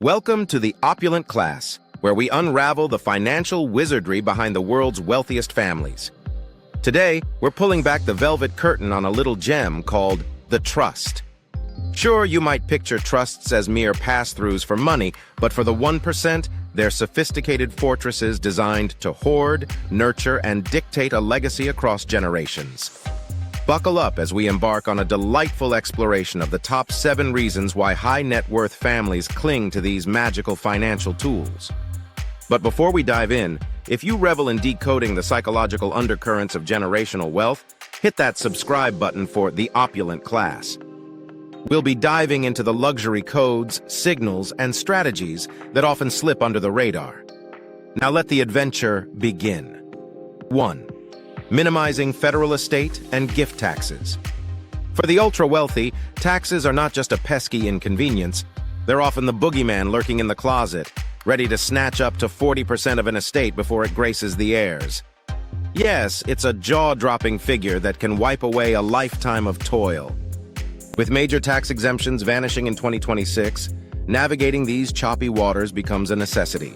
Welcome to the Opulent Class, where we unravel the financial wizardry behind the world's wealthiest families. Today, we're pulling back the velvet curtain on a little gem called the trust. Sure, you might picture trusts as mere pass-throughs for money, but for the 1%, they're sophisticated fortresses designed to hoard, nurture, and dictate a legacy across generations. Buckle up as we embark on a delightful exploration of the top 7 reasons why high-net-worth families cling to these magical financial tools. But before we dive in, if you revel in decoding the psychological undercurrents of generational wealth, hit that subscribe button for the Opulent Class. We'll be diving into the luxury codes, signals, and strategies that often slip under the radar. Now let the adventure begin. 1. Minimizing federal estate and gift taxes. For the ultra-wealthy, taxes are not just a pesky inconvenience. They're often the boogeyman lurking in the closet, ready to snatch up to 40% of an estate before it graces the heirs. Yes, it's a jaw-dropping figure that can wipe away a lifetime of toil. With major tax exemptions vanishing in 2026, navigating these choppy waters becomes a necessity.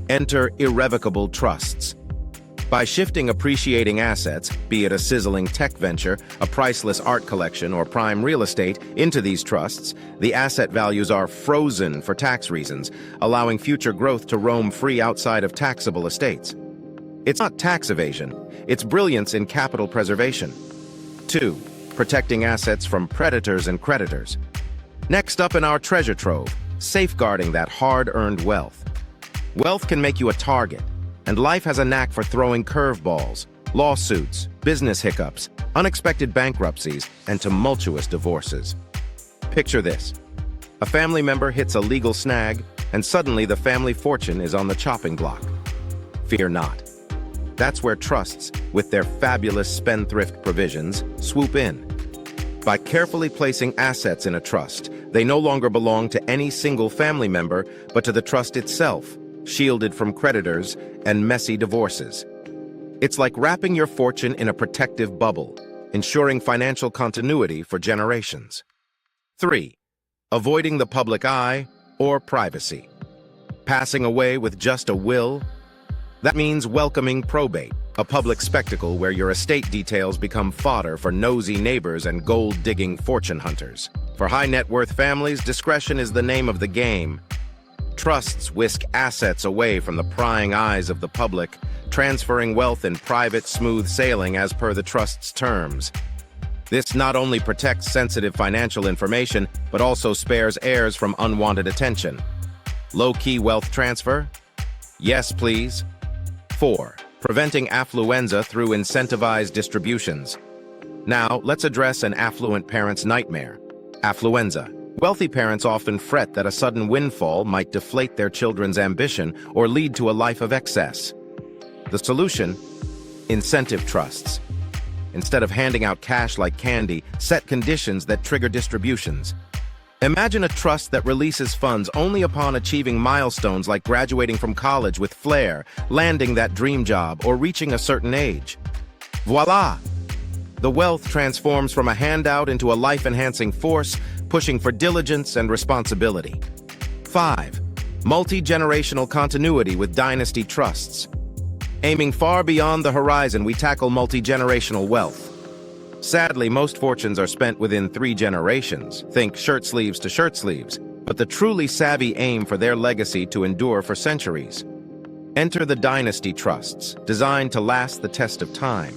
Enter irrevocable trusts. By shifting appreciating assets, be it a sizzling tech venture, a priceless art collection, or prime real estate, into these trusts, the asset values are frozen for tax reasons, allowing future growth to roam free outside of taxable estates. It's not tax evasion, it's brilliance in capital preservation. 2. Protecting assets from predators and creditors. Next up in our treasure trove, safeguarding that hard-earned wealth. Wealth can make you a target, and life has a knack for throwing curveballs, lawsuits, business hiccups, unexpected bankruptcies, and tumultuous divorces. Picture this. A family member hits a legal snag, and suddenly the family fortune is on the chopping block. Fear not. That's where trusts, with their fabulous spendthrift provisions, swoop in. By carefully placing assets in a trust, they no longer belong to any single family member, but to the trust itself, shielded from creditors and messy divorces. It's like wrapping your fortune in a protective bubble, ensuring financial continuity for generations. 3. Avoiding the public eye or privacy. Passing away with just a will. That means welcoming probate, a public spectacle where your estate details become fodder for nosy neighbors and gold-digging fortune hunters. For high-net-worth families, discretion is the name of the game. Trusts whisk assets away from the prying eyes of the public, transferring wealth in private, smooth sailing as per the trust's terms. This not only protects sensitive financial information, but also spares heirs from unwanted attention. Low-key wealth transfer? Yes, please. 4. Preventing affluenza through incentivized distributions. Now, let's address an affluent parent's nightmare: affluenza. Wealthy parents often fret that a sudden windfall might deflate their children's ambition or lead to a life of excess. The solution? Incentive trusts. Instead of handing out cash like candy, set conditions that trigger distributions. Imagine a trust that releases funds only upon achieving milestones like graduating from college with flair, landing that dream job, or reaching a certain age. Voila! The wealth transforms from a handout into a life-enhancing force, pushing for diligence and responsibility. 5. Multi-generational continuity with dynasty trusts. Aiming far beyond the horizon, we tackle multi-generational wealth. Sadly, most fortunes are spent within 3 generations. Think shirt sleeves to shirt sleeves. But the truly savvy aim for their legacy to endure for centuries. Enter the dynasty trusts, designed to last the test of time.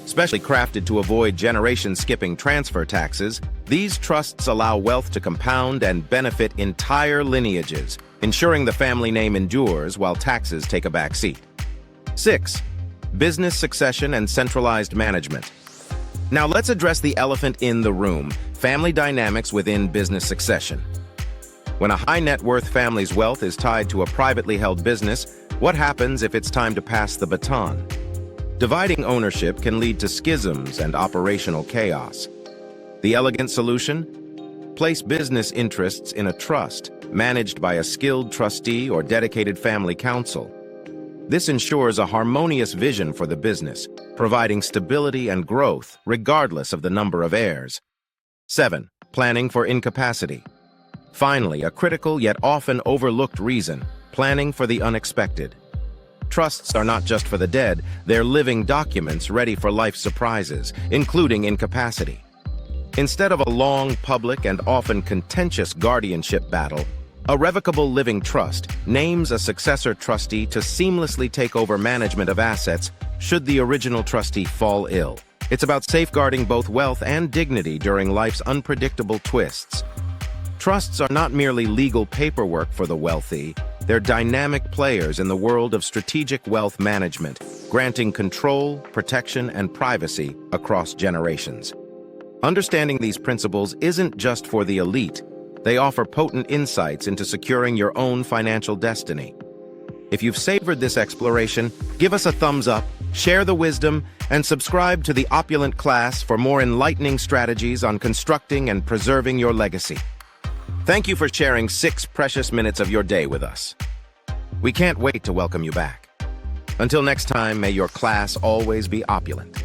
Specially crafted to avoid generation-skipping transfer taxes, these trusts allow wealth to compound and benefit entire lineages, ensuring the family name endures while taxes take a back seat. 6. Business succession and centralized management. Now let's address the elephant in the room: family dynamics within business succession. When a high-net-worth family's wealth is tied to a privately held business, what happens if it's time to pass the baton? Dividing ownership can lead to schisms and operational chaos. The elegant solution? Place business interests in a trust, managed by a skilled trustee or dedicated family counsel. This ensures a harmonious vision for the business, providing stability and growth regardless of the number of heirs. 7. Planning for incapacity. Finally, a critical yet often overlooked reason: planning for the unexpected. Trusts are not just for the dead, they're living documents ready for life's surprises, including incapacity. Instead of a long, public, and often contentious guardianship battle, a revocable living trust names a successor trustee to seamlessly take over management of assets should the original trustee fall ill. It's about safeguarding both wealth and dignity during life's unpredictable twists. Trusts are not merely legal paperwork for the wealthy, they're dynamic players in the world of strategic wealth management, granting control, protection, and privacy across generations. Understanding these principles isn't just for the elite. They offer potent insights into securing your own financial destiny. If you've savored this exploration, give us a thumbs up, share the wisdom, and subscribe to the Opulent Class for more enlightening strategies on constructing and preserving your legacy. Thank you for sharing 6 precious minutes of your day with us. We can't wait to welcome you back. Until next time, may your class always be opulent.